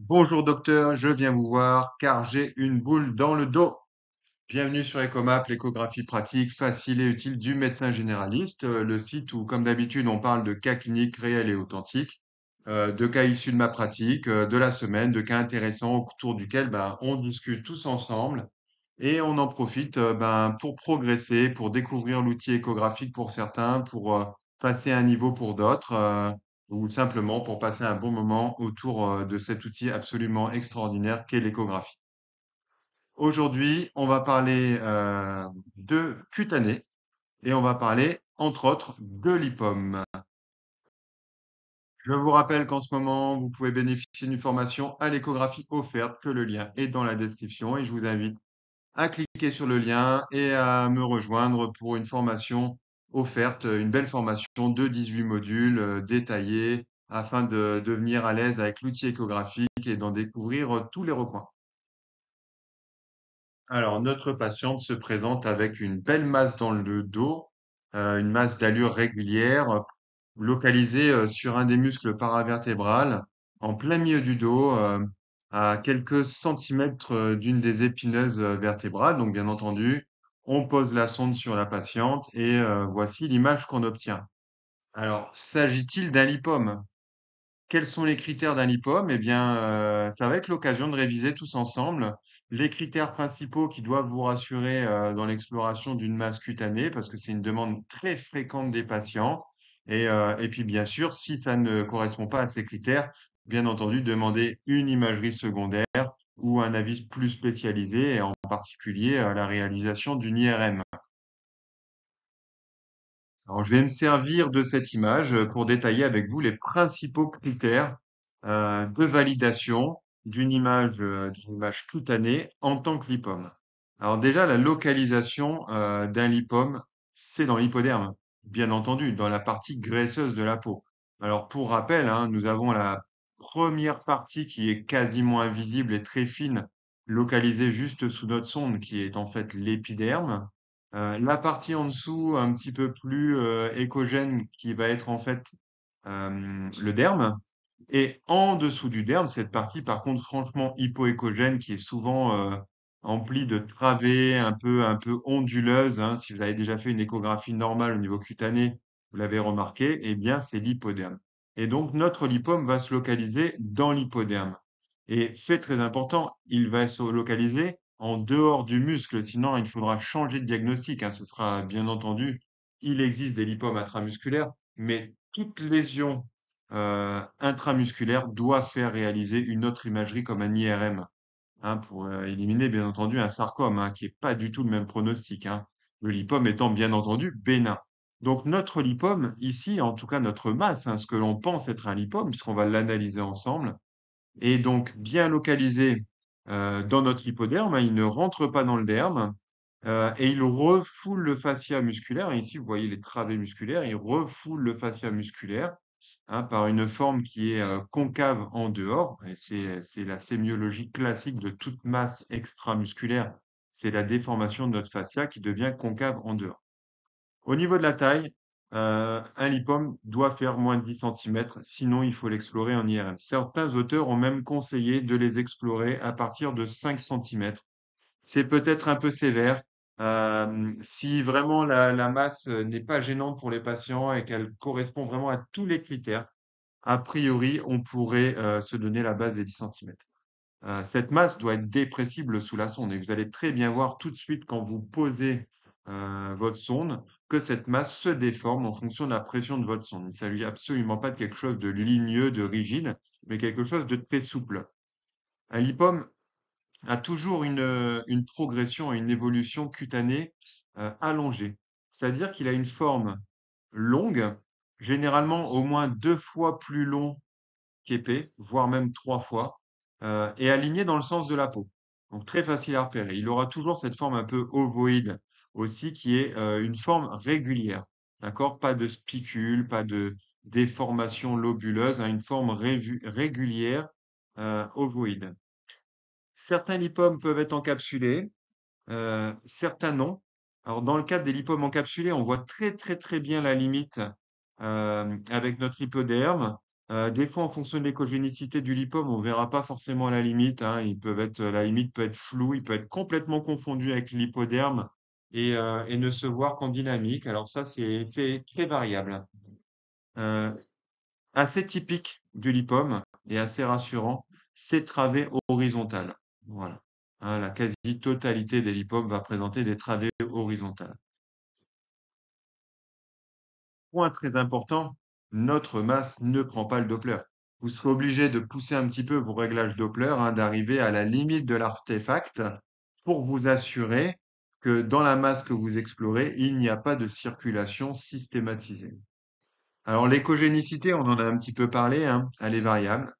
Bonjour docteur, je viens vous voir car j'ai une boule dans le dos. Bienvenue sur Ecomap, l'échographie pratique, facile et utile du médecin généraliste, le site où, comme d'habitude, on parle de cas cliniques réels et authentiques, de cas issus de ma pratique, de la semaine, de cas intéressants autour duquel on discute tous ensemble et on en profite pour progresser, pour découvrir l'outil échographique pour certains, pour passer à un niveau pour d'autres, ou simplement pour passer un bon moment autour de cet outil absolument extraordinaire qu'est l'échographie. Aujourd'hui, on va parler de cutané et on va parler, entre autres, de lipome. Je vous rappelle qu'en ce moment, vous pouvez bénéficier d'une formation à l'échographie offerte, que le lien est dans la description et je vous invite à cliquer sur le lien et à me rejoindre pour une formation offerte, une belle formation de 18 modules détaillés afin de devenir à l'aise avec l'outil échographique et d'en découvrir tous les recoins. Alors, notre patiente se présente avec une belle masse dans le dos, une masse d'allure régulière, localisée sur un des muscles paravertébrales, en plein milieu du dos, à quelques centimètres d'une des épineuses vertébrales. Donc, bien entendu, on pose la sonde sur la patiente et voici l'image qu'on obtient. Alors, s'agit-il d'un lipome? Quels sont les critères d'un lipome? Eh bien, ça va être l'occasion de réviser tous ensemble les critères principaux qui doivent vous rassurer dans l'exploration d'une masse cutanée, parce que c'est une demande très fréquente des patients. Et puis, bien sûr, si ça ne correspond pas à ces critères, bien entendu, demandez une imagerie secondaire ou un avis plus spécialisé, et en particulier la réalisation d'une IRM. Alors, je vais me servir de cette image pour détailler avec vous les principaux critères de validation d'une image cutanée en tant que lipome. Alors déjà, la localisation d'un lipome, c'est dans l'hypoderme, bien entendu, dans la partie graisseuse de la peau. Alors pour rappel, hein, nous avons la première partie qui est quasiment invisible et très fine, localisée juste sous notre sonde, qui est en fait l'épiderme. La partie en dessous, un petit peu plus échogène, qui va être en fait le derme. Et en dessous du derme, cette partie, par contre, franchement hypoéchogène, qui est souvent emplie de travées un peu onduleuses, hein. Si vous avez déjà fait une échographie normale au niveau cutané, vous l'avez remarqué, eh bien, c'est l'hypoderme. Et donc, notre lipome va se localiser dans l'hypoderme. Et fait très important, il va se localiser en dehors du muscle, sinon il faudra changer de diagnostic, hein. Ce sera bien entendu, il existe des lipomes intramusculaires, mais toute lésion intramusculaire doit faire réaliser une autre imagerie comme un IRM, hein, pour éliminer bien entendu un sarcome, hein, qui est pas du tout le même pronostic, hein. Le lipome étant bien entendu bénin. Donc notre lipome ici, en tout cas notre masse, hein, ce que l'on pense être un lipome, puisqu'on va l'analyser ensemble, est donc bien localisé dans notre hypoderme, hein. Il ne rentre pas dans le derme et il refoule le fascia musculaire. Et ici, vous voyez les travées musculaires. Il refoule le fascia musculaire, hein, par une forme qui est concave en dehors. Et c'est la sémiologie classique de toute masse extramusculaire. C'est la déformation de notre fascia qui devient concave en dehors. Au niveau de la taille, un lipome doit faire moins de 10 centimètres, sinon il faut l'explorer en IRM. Certains auteurs ont même conseillé de les explorer à partir de 5 centimètres. C'est peut-être un peu sévère. Si vraiment la masse n'est pas gênante pour les patients et qu'elle correspond vraiment à tous les critères, a priori, on pourrait se donner la base des 10 centimètres. Cette masse doit être dépressible sous la sonde et vous allez très bien voir tout de suite quand vous posez votre sonde que cette masse se déforme en fonction de la pression de votre sonde. Il ne s'agit absolument pas de quelque chose de ligneux, de rigide, mais quelque chose de très souple. Un lipome a toujours une progression et une évolution cutanée allongée. C'est-à-dire qu'il a une forme longue, généralement au moins 2 fois plus long qu'épais, voire même 3 fois, et aligné dans le sens de la peau. Donc très facile à repérer. Il aura toujours cette forme un peu ovoïde aussi, qui est une forme régulière. D'accord? Pas de spicule, pas de déformation lobuleuse, hein, une forme régulière ovoïde. Certains lipomes peuvent être encapsulés, certains non. Alors dans le cadre des lipomes encapsulés, on voit très très très bien la limite avec notre hypoderme. Des fois, en fonction de l'écogénicité du lipome, on verra pas forcément la limite, hein. La limite peut être floue, il peut être complètement confondu avec l'hypoderme et ne se voir qu'en dynamique. Alors ça, c'est très variable. Euh, Assez typique du lipome et assez rassurant, c'est travée horizontale. Voilà. Hein, la quasi-totalité des lipomes va présenter des travées horizontales. Point très important, notre masse ne prend pas le Doppler. Vous serez obligé de pousser un petit peu vos réglages Doppler, hein, d'arriver à la limite de l'artefact pour vous assurer que dans la masse que vous explorez, il n'y a pas de circulation systématisée. Alors l'écogénicité, on en a un petit peu parlé, hein, elle est variable.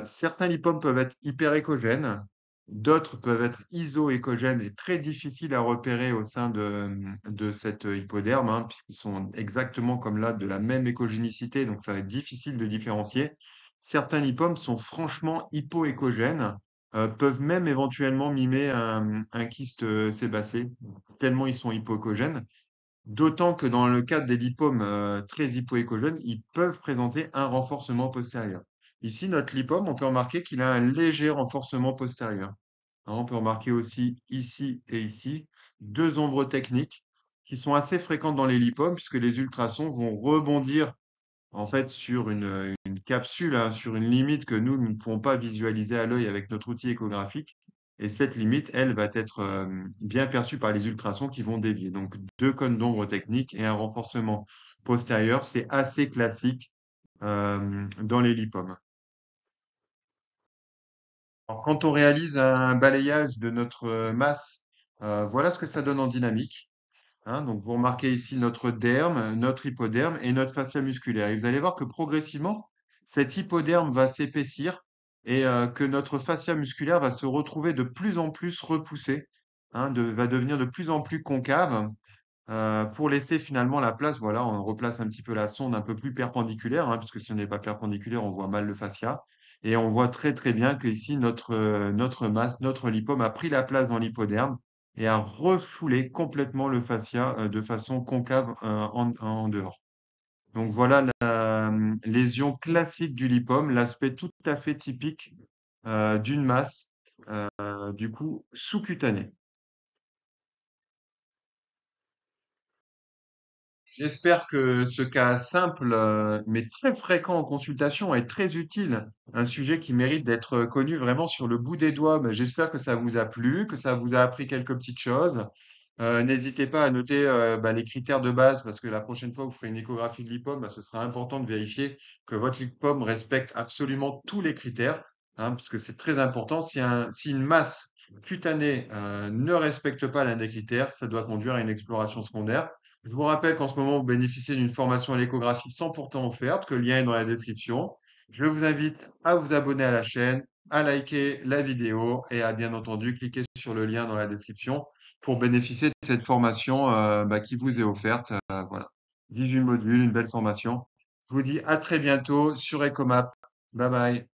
Certains lipomes peuvent être hyperécogènes, d'autres peuvent être isoécogènes et très difficiles à repérer au sein de cette hypoderme, hein, puisqu'ils sont exactement comme là de la même écogénicité, donc ça va être difficile de différencier. Certains lipomes sont franchement hypoécogènes, peuvent même éventuellement mimer un kyste sébacé, tellement ils sont hypoécogènes. D'autant que dans le cadre des lipomes très hypoécogènes, ils peuvent présenter un renforcement postérieur. Ici, notre lipome, on peut remarquer qu'il a un léger renforcement postérieur. Hein, on peut remarquer aussi ici et ici deux ombres techniques qui sont assez fréquentes dans les lipomes puisque les ultrasons vont rebondir en fait sur une capsule, hein, sur une limite que nous ne pouvons pas visualiser à l'œil avec notre outil échographique. Et cette limite, elle, va être bien perçue par les ultrasons qui vont dévier. Donc, deux cônes d'ombre techniques et un renforcement postérieur, c'est assez classique dans les lipomes. Alors, quand on réalise un balayage de notre masse, voilà ce que ça donne en dynamique. Hein, donc, vous remarquez ici notre derme, notre hypoderme et notre fascia musculaire. Et vous allez voir que progressivement, cet hypoderme va s'épaissir et que notre fascia musculaire va se retrouver de plus en plus repoussée, hein, va devenir de plus en plus concave pour laisser finalement la place. Voilà, on replace un petit peu la sonde un peu plus perpendiculaire, hein, puisque si on n'est pas perpendiculaire, on voit mal le fascia. Et on voit très très bien que ici notre masse, notre lipome a pris la place dans l'hypoderme et a refoulé complètement le fascia de façon concave en dehors. Donc voilà la lésion classique du lipome, l'aspect tout à fait typique d'une masse du coup sous-cutanée. J'espère que ce cas simple, mais très fréquent en consultation est très utile. Un sujet qui mérite d'être connu vraiment sur le bout des doigts. Mais j'espère que ça vous a plu, que ça vous a appris quelques petites choses. N'hésitez pas à noter les critères de base parce que la prochaine fois que vous ferez une échographie de lipome, ce sera important de vérifier que votre lipome respecte absolument tous les critères, hein, parce que c'est très important. Si une masse cutanée ne respecte pas l'un des critères, ça doit conduire à une exploration secondaire. Je vous rappelle qu'en ce moment, vous bénéficiez d'une formation à l'échographie 100% offerte, que le lien est dans la description. Je vous invite à vous abonner à la chaîne, à liker la vidéo et à bien entendu cliquer sur le lien dans la description pour bénéficier de cette formation qui vous est offerte. Voilà. 18 modules, une belle formation. Je vous dis à très bientôt sur Ecomap. Bye bye.